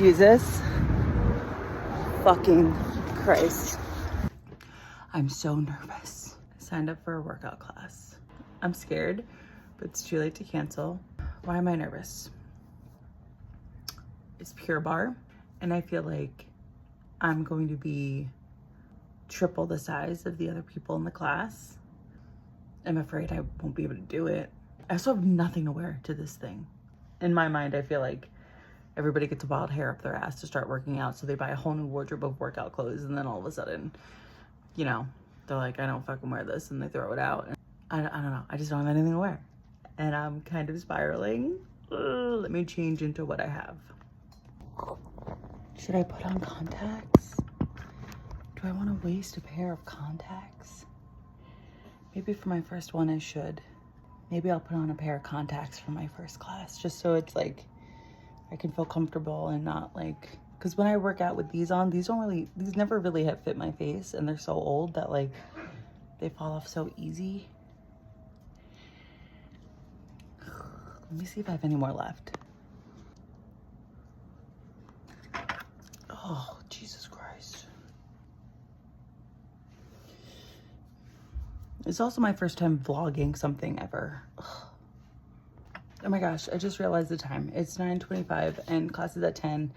Jesus fucking Christ. I'm so nervous. I signed up for a workout class. I'm scared, but it's too late to cancel. Why am I nervous? It's Pure Barre, and I feel like I'm going to be triple the size of the other people in the class. I'm afraid I won't be able to do it. I also have nothing to wear to this thing. In my mind, I feel like everybody gets a wild hair up their ass to start working out, so they buy a whole new wardrobe of workout clothes, and then all of a sudden, you know, they're like, I don't fucking wear this, and they throw it out. I don't know. I just don't have anything to wear. And I'm kind of spiraling. Let me change into what I have. Should I put on contacts? Do I want to waste a pair of contacts? Maybe for my first one I should. Maybe I'll put on a pair of contacts for my first class, just so it's like I can feel comfortable and not like, because when I work out with these on, these never really have fit my face, and they're so old that like they fall off so easy. Let me see if I have any more left. Oh, Jesus Christ. It's also my first time vlogging something ever. Ugh. Oh my gosh, I just realized the time. It's 9:25 and class is at 10.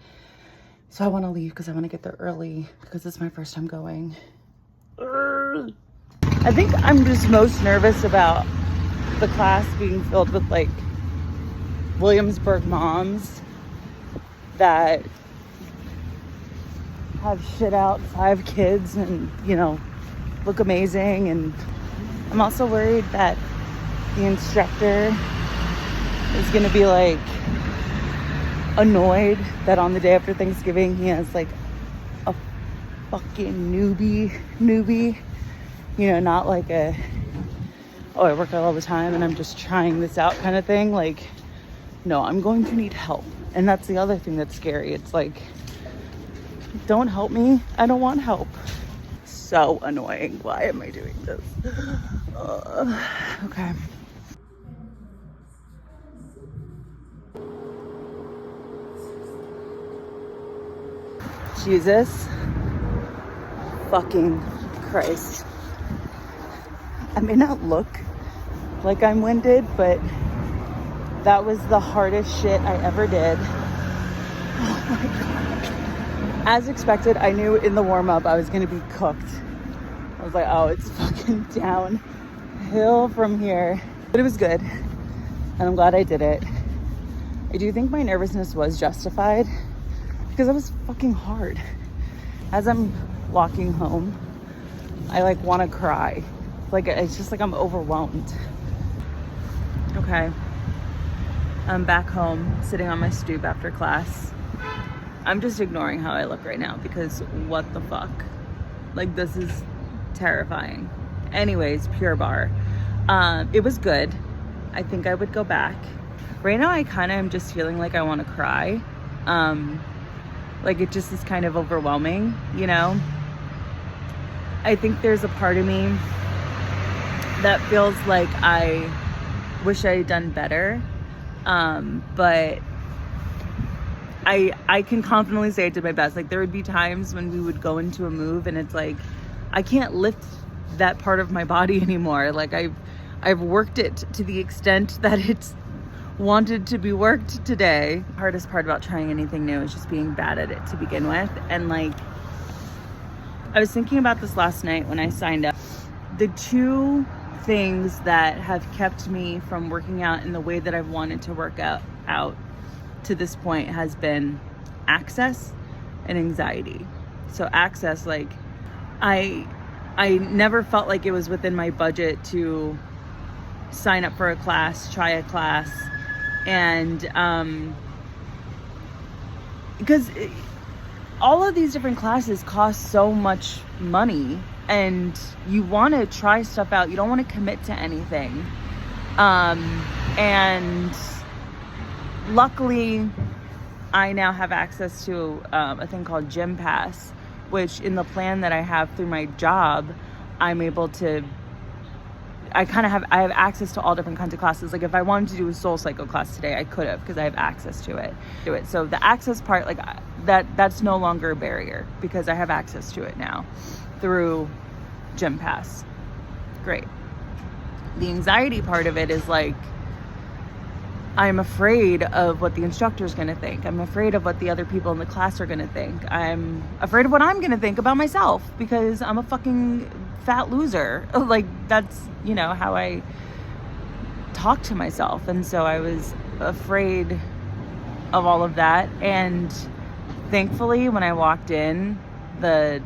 So I want to leave because I want to get there early because it's my first time going. I think I'm just most nervous about the class being filled with like Williamsburg moms that have shit out 5 kids and, you know, look amazing. And I'm also worried that the instructor is gonna be like annoyed that on the day after Thanksgiving he has like a fucking newbie, you know, not like a, oh, I work out all the time and I'm just trying this out kind of thing. Like, no, I'm going to need help. And that's the other thing that's scary. It's like, don't help me. I don't want help. So annoying. Why am I doing this? Okay. Jesus fucking Christ. I may not look like I'm winded, but that was the hardest shit I ever did. Oh my God. As expected, I knew in the warm-up I was gonna be cooked. I was like, oh, it's fucking downhill from here. But it was good, and I'm glad I did it. I do think my nervousness was justified because it was fucking hard. As I'm walking home, I like want to cry. Like, it's just like I'm overwhelmed. Okay. I'm back home, sitting on my stoop after class. I'm just ignoring how I look right now because what the fuck? Like, this is terrifying. Anyways, Pure Barre. It was good. I think I would go back. Right now, I kind of am just feeling like I want to cry. Like, it just is kind of overwhelming, you know? I think there's a part of me that feels like I wish I had done better. But I can confidently say I did my best. Like, there would be times when we would go into a move and it's like, I can't lift that part of my body anymore. Like, I've worked it to the extent that it's wanted to be worked today. Hardest part about trying anything new is just being bad at it to begin with. And like, I was thinking about this last night when I signed up. The two things that have kept me from working out in the way that I've wanted to work out to this point has been access and anxiety. So access, like, I never felt like it was within my budget to sign up for a class, try a class, and because all of these different classes cost so much money, and you want to try stuff out. You don't want to commit to anything. And luckily, I now have access to a thing called Gym Pass, which in the plan that I have through my job, I'm able to, I have access to all different kinds of classes. Like, if I wanted to do a Soul Cycle class today, I could have, because I have access to it. So the access part, like, that's no longer a barrier because I have access to it now through Gym Pass. Great. The anxiety part of it is like, I'm afraid of what the instructor is going to think. I'm afraid of what the other people in the class are going to think. I'm afraid of what I'm going to think about myself because I'm a fucking fat loser. Like, that's, you know, how I talk to myself. And so I was afraid of all of that. And thankfully, when I walked in, the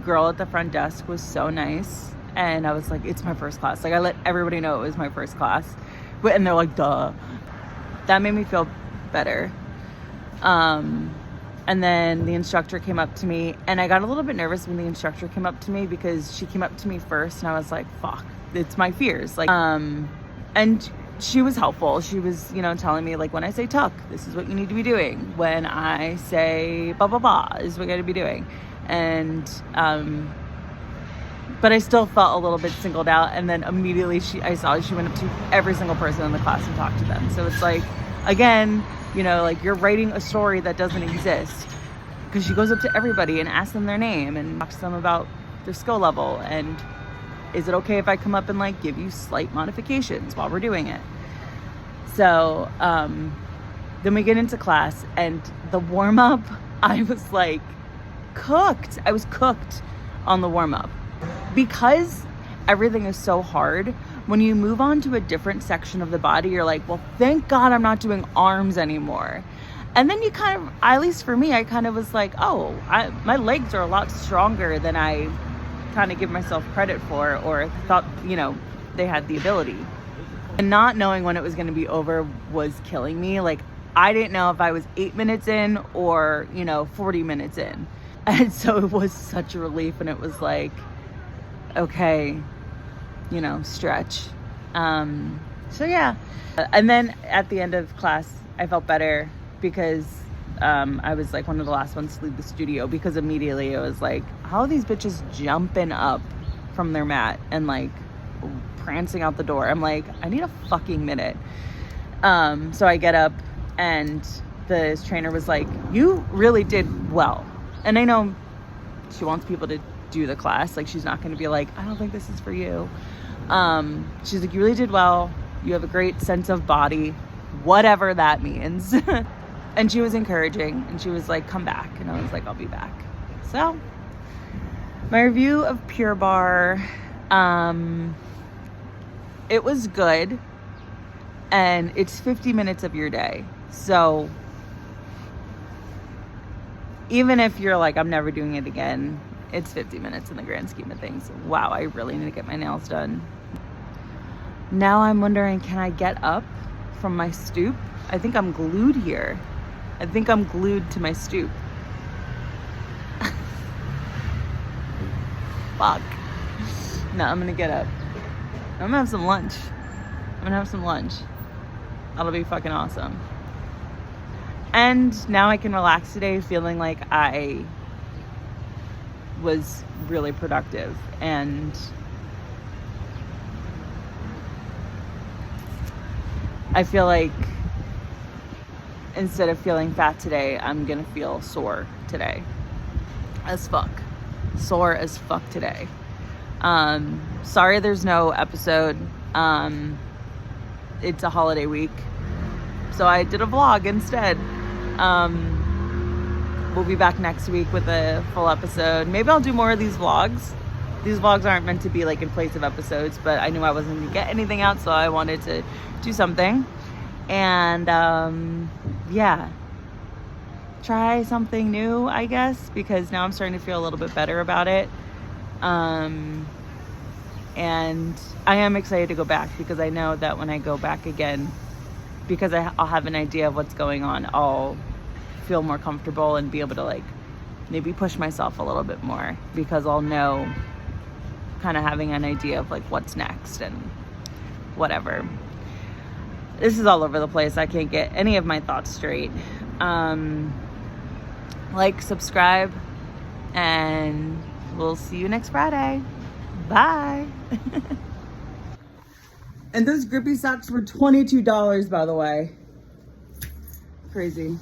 girl at the front desk was so nice. And I was like, it's my first class. Like, I let everybody know it was my first class. And they're like, duh. That made me feel better. And then the instructor came up to me, and I got a little bit nervous when the instructor came up to me because she came up to me first, and I was like, fuck, it's my fears. Like, and she was helpful. She was, you know, telling me, like, when I say tuck, this is what you need to be doing. When I say blah, blah, blah, is what you got to be doing. And, but I still felt a little bit singled out. And then immediately I saw she went up to every single person in the class and talked to them. So it's like, again, you know, like, you're writing a story that doesn't exist, because she goes up to everybody and asks them their name and talks to them about their skill level. And is it okay if I come up and like give you slight modifications while we're doing it? So then we get into class, and the warm up, I was like cooked. I was cooked on the warm up. Because everything is so hard, when you move on to a different section of the body, you're like, well, thank God I'm not doing arms anymore. And then you kind of, at least for me, I kind of was like, oh, my legs are a lot stronger than I kind of give myself credit for, or thought, you know, they had the ability. And not knowing when it was going to be over was killing me. Like, I didn't know if I was 8 minutes in or, you know, 40 minutes in. And so it was such a relief. And it was like, okay, you know, stretch. So yeah. And then at the end of class, I felt better because I was like one of the last ones to leave the studio, because immediately it was like, how are these bitches jumping up from their mat and like prancing out the door? I'm like, I need a fucking minute. So I get up, and the trainer was like, you really did well. And I know she wants people to do the class. Like, she's not going to be like, I don't think this is for you. She's like, you really did well. You have a great sense of body, whatever that means. And she was encouraging, and she was like, come back. And I was like, I'll be back. So my review of Pure Barre, it was good, and it's 50 minutes of your day. So even if you're like, I'm never doing it again, it's 50 minutes in the grand scheme of things. Wow, I really need to get my nails done. Now I'm wondering, can I get up from my stoop? I think I'm glued here. I think I'm glued to my stoop. Fuck. No, I'm gonna get up. I'm gonna have some lunch. That'll be fucking awesome. And now I can relax today feeling like I was really productive. And I feel like instead of feeling fat today, I'm gonna feel sore today. As fuck. Sore as fuck today. Sorry there's no episode. It's a holiday week, so I did a vlog instead. We'll be back next week with a full episode. Maybe I'll do more of these vlogs. These vlogs aren't meant to be like in place of episodes, but I knew I wasn't gonna get anything out, so I wanted to do something. And yeah, try something new, I guess, because now I'm starting to feel a little bit better about it. And I am excited to go back, because I know that when I go back again, because I'll have an idea of what's going on, I'll feel more comfortable and be able to like maybe push myself a little bit more, because I'll know, kind of having an idea of like what's next and whatever. This is all over the place. I can't get any of my thoughts straight. Like, subscribe, and we'll see you next Friday. Bye. And those grippy socks were $22, by the way. Crazy.